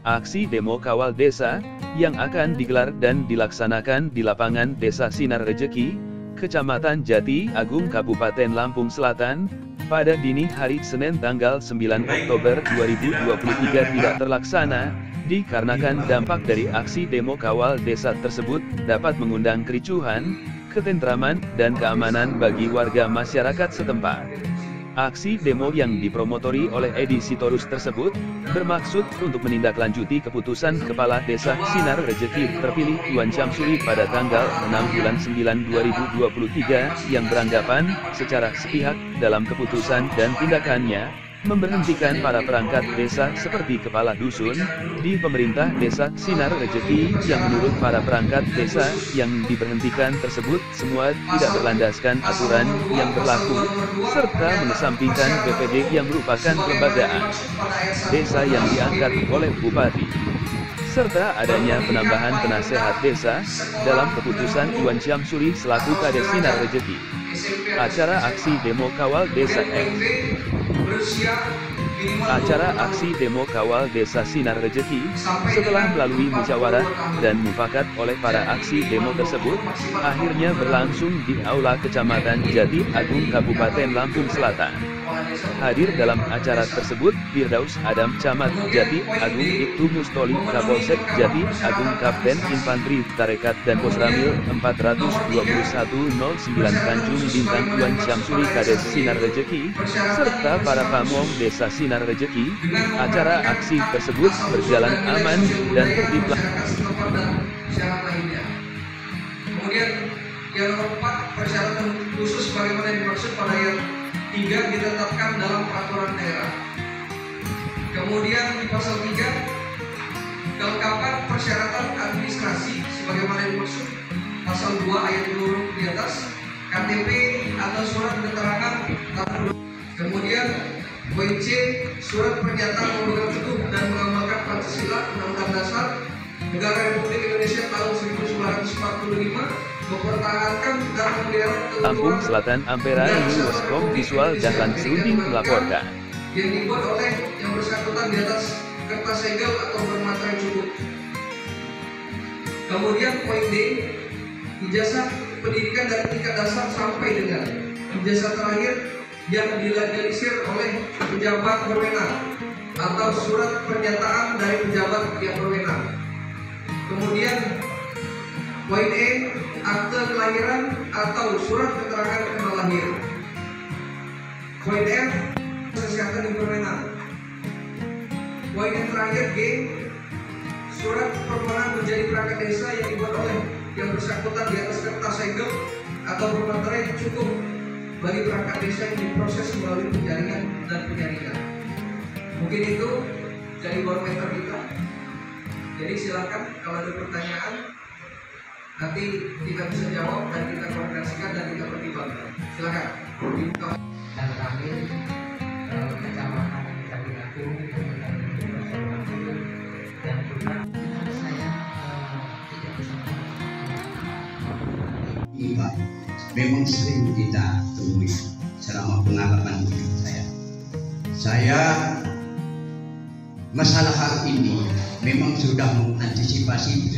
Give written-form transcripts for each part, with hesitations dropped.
aksi demo kawal desa, yang akan digelar dan dilaksanakan di lapangan Desa Sinar Rejeki, Kecamatan Jati Agung Kabupaten Lampung Selatan, pada dini hari Senin tanggal 9 Oktober 2023 tidak terlaksana, dikarenakan dampak dari aksi demo kawal desa tersebut dapat mengundang kericuhan, ketentraman, dan keamanan bagi warga masyarakat setempat. Aksi demo yang dipromotori oleh Edi Sitorus tersebut, bermaksud untuk menindaklanjuti keputusan Kepala Desa Sinar Rejeki terpilih Tuan Syamsuri pada tanggal 6 bulan 9 2023, yang beranggapan, secara sepihak, dalam keputusan dan tindakannya, memberhentikan para perangkat desa seperti kepala dusun, di pemerintah Desa Sinar Rejeki, yang menurut para perangkat desa, yang diberhentikan tersebut, semua tidak berlandaskan aturan yang berlaku, serta mengesampingkan BPD yang merupakan kelembagaan desa yang diangkat oleh Bupati, serta adanya penambahan penasehat desa, dalam keputusan Tuan Syamsuri selaku Kades Sinar Rejeki. Acara aksi demo kawal desa Desa Sinar Rejeki, setelah melalui musyawarah dan mufakat oleh para aksi demo tersebut, akhirnya berlangsung di Aula Kecamatan Jati Agung Kabupaten Lampung Selatan. Hadir dalam acara tersebut, Firdaus Adam Camat Jati Agung, Ibtu Mustoli Kapolsek Jati Agung, Kapten Infanteri Tarekat dan Posramil 42109 Tanjung Bintang Tuan Syamsuri Kades Sinar Rejeki, serta para pamong Desa Sinar Rejeki. Acara aksi tersebut berjalan aman dan tertib. Kemudian yang nomor 4, persyaratan khusus bagaimana dimaksud pada ayat 3 ditetapkan dalam peraturan daerah. Kemudian di pasal 3, kelengkapan persyaratan administrasi sebagaimana dimaksud pasal 2 ayat 20 di atas, KTP atau surat keterangan. Kemudian poin C, surat pernyataan memegang teguh dan mengamalkan Pancasila Undang-Undang Dasar Negara Republik Indonesia tahun 1945, mempertahankan dan memelihara Lampung Selatan, Ampera Newscom Visual Dahlan Suding melaporkan. Yang dibuat oleh yang bersangkutan di atas kertas segel atau bermaterai cukup. Kemudian poin D, ijazah pendidikan dari tingkat dasar sampai dengan ijazah terakhir yang dilegalisir oleh pejabat berwenang atau surat pernyataan dari pejabat yang berwenang. Kemudian poin E, akte kelahiran atau surat keterangan tanggal lahir. Poin F, kesehatan yang berwenang. Poin yang terakhir G, surat permohonan menjadi perangkat desa yang dibuat oleh yang bersangkutan di atas kertas segel atau bermaterai cukup bagi perangkat desa yang diproses melalui penjaringan dan penyaringan. Mungkin itu jadi barometer kita. Jadi silakan kalau ada pertanyaan, nanti kita bisa jawab dan kita koordinasikan dan kita pertimbangkan. Silakan. Dan terakhir kecamatan Jati Agung yang juga saya tidak bisa Pak, memang sering kita temui selama pengalaman hidup saya. Masalah hal ini memang sudah mengantisipasi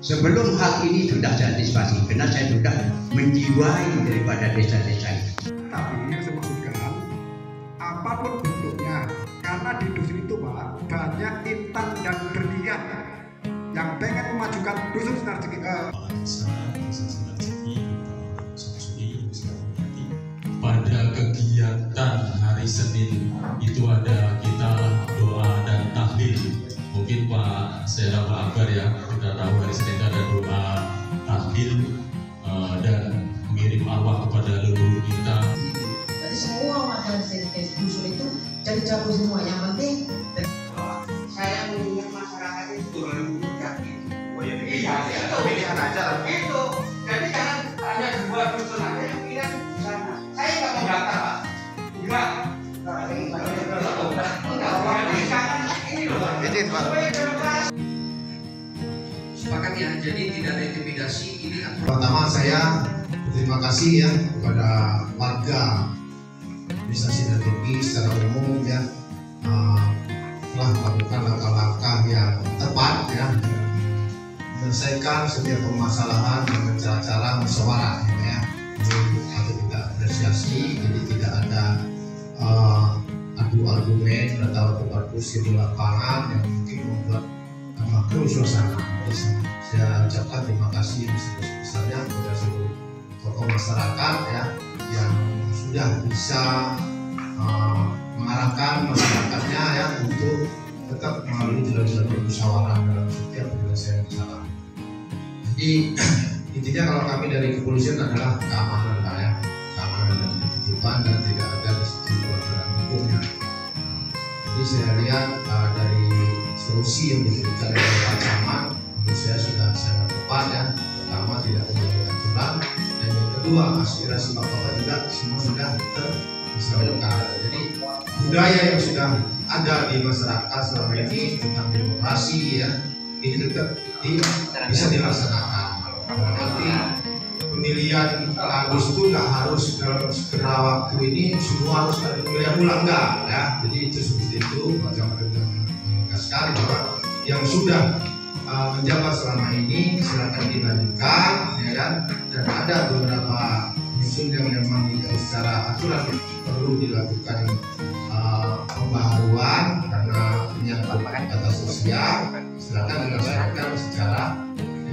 sebelum hal ini sudah diantisipasi, karena saya sudah menjiwai daripada desa-desa itu. Tapi yang saya maksudkan, apapun bentuknya, karena di dusun itu Pak, banyak intan dan berniat yang pengen memajukan dusun Sinar Rejeki. Pada kegiatan hari Senin itu ada kita doa dan tahlil. Mungkin Pak Seda Pak Akbar ya, kita tahu hari Senin ada doa tahlil dan mengirim arwah kepada leluhur kita. Jadi semua warga dusun itu jadi jago semua. Yang penting saya melihat masyarakat itu yakin. Oh ya, pilihan aja lah. Itu, jadi jangan hanya dua dusun aja yang pilihan di sana. Saya nggak mau daftar Pak. Enggak. Izin Pak. Sepakat ya, jadi tidak ada intimidasi ini. Pertama saya berterima kasih ya kepada warga Desa Sinar Rejeki secara umum ya, telah melakukan langkah-langkah yang tepat ya, menyelesaikan setiap permasalahan dengan cara-cara musyawarah ya. Ini patut kita apresiasi. Jadi tidak ada adu argumen atau tukar kursi di lapangan yang mungkin membuat makro suasana. Saya ucapkan terima kasih sebesar-besarnya kepada seluruh tokoh masyarakat ya yang sudah bisa mengarahkan masyarakatnya ya untuk tetap melalui jalur-jalur musyawarah dalam setiap penyelesaian masalah. Jadi intinya kalau kami dari kepolisian adalah keamanan Pak ya, keamanan dan ketertiban dan tidak ada di situ pelanggaran hukumnya. Jadi saya lihat dari solusi yang diberikan oleh Pak Camat menurut saya sudah sangat tepat ya. Pertama tidak terjadi aturan dan yang kedua aspirasi Bapak juga semua sudah tersalurkan. Jadi budaya yang sudah ada di masyarakat selama ini tentang demokrasi ya ini tetap bisa dilaksanakan. Berarti pemilihan Agus itu nggak harus dalam segera waktu ini semua harus ada pemilihan ulang enggak ya. Jadi itu seperti itu Pak Camat sudah menegaskan bahwa yang sudah menjabat selama ini silakan dilanjutkan ya kan, dan ada beberapa usul yang memang secara aturan perlu dilakukan pembaharuan karena menyangkut data sosial, silakan dilaksanakan secara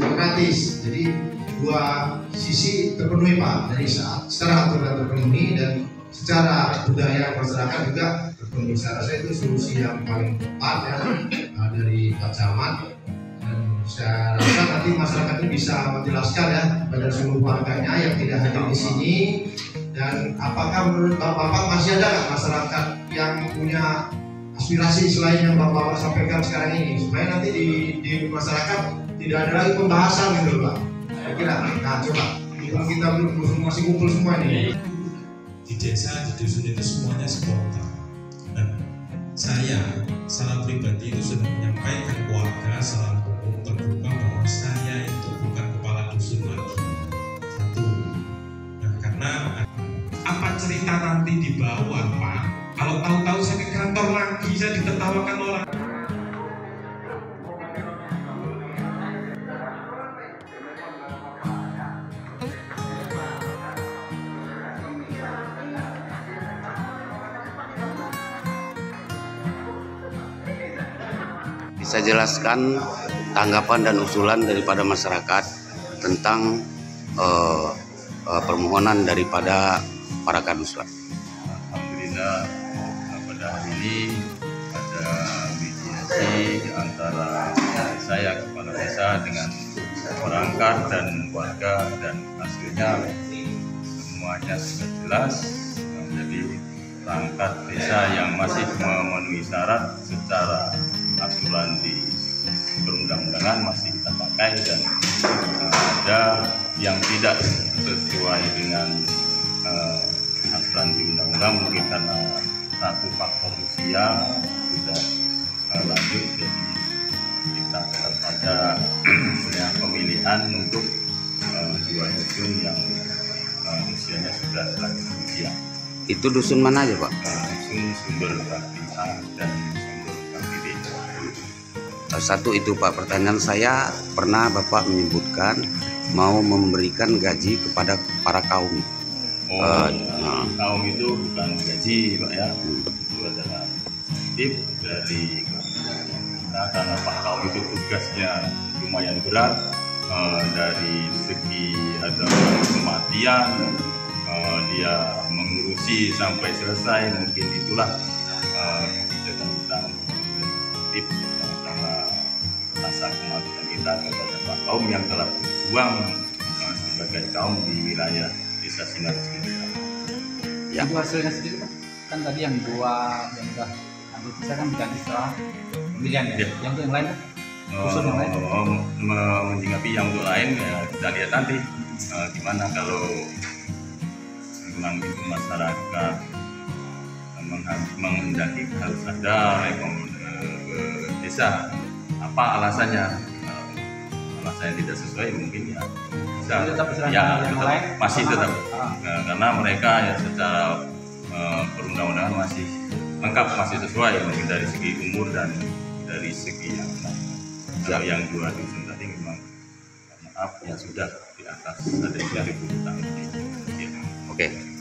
demokratis. Jadi dua sisi terpenuhi Pak, jadi secara aturan terpenuhi dan secara budaya masyarakat juga terpenuhi. Saya rasa itu solusi yang paling tepat ya dari Pak Camat. Saya rasa nanti masyarakat itu bisa menjelaskan ya pada seluruh warganya yang tidak hadir di sini, dan apakah menurut Bapak masih ada nggak masyarakat yang punya aspirasi selain yang Bapak sampaikan sekarang ini, supaya nanti di masyarakat tidak ada lagi pembahasan gitu Pak. Saya kira, nah coba kita masih kumpul semua nih. Di desa, di dusun itu semuanya spontan. Nah, saya secara pribadi itu sudah menyampaikan ke warga secara umum terbuka bahwa saya itu bukan kepala dusun lagi. Satu, nah, karena apa cerita nanti di bawah Pak? Kalau tahu-tahu saya ke kantor lagi, saya ditertawakan orang. Bisa jelaskan tanggapan dan usulan daripada masyarakat tentang permohonan daripada para kadus. Alhamdulillah pada hari ini ada mediasi antara saya kepala desa dengan perangkat dan warga, dan hasilnya semuanya sudah jelas. Jadi perangkat desa yang masih memenuhi syarat secara aturan di perundang-undangan masih kita pakai, dan ada yang tidak sesuai dengan aturan di undang-undang mungkin karena satu faktor usia sudah lanjut, jadi kita tetap ada pemilihan untuk dua dusun yang usianya sudah lanjut usia. Itu dusun mana aja Pak? Dusun Sumber Bakti A dan Sumber Bakti B. Satu itu Pak, pertanyaan saya, pernah Bapak menyebutkan mau memberikan gaji kepada para kaum. Kaum itu bukan gaji Pak ya, itu adalah tip dari kita, karena Pak kaum itu tugasnya lumayan berat dari segi ada kematian, dia mengurusi sampai selesai, mungkin itulah kita tip karena rasa kematian kita kepada Pak kaum yang telah berjuang sebagai kaum di wilayah Desa Sinar Rezeki. Ya. Itu hasilnya sendiri kan tadi yang dua yang udah ambil bisa kan ganti setelah pemilihan ya. Yang yang lain usul yang lain. Menjinggapi yang untuk lain ya kita lihat nanti gimana kalau memang itu masyarakat menghendaki harus ada desa, apa alasannya? Alasannya tidak sesuai mungkin ya bisa ya masih tetap karena mereka ya secara perundang-undangan masih lengkap, masih sesuai mungkin dari segi umur dan dari segi yang lain. Kalau yang 2 dusun tadi memang maaf ya sudah di atas ada 3.000 tahun. Oke.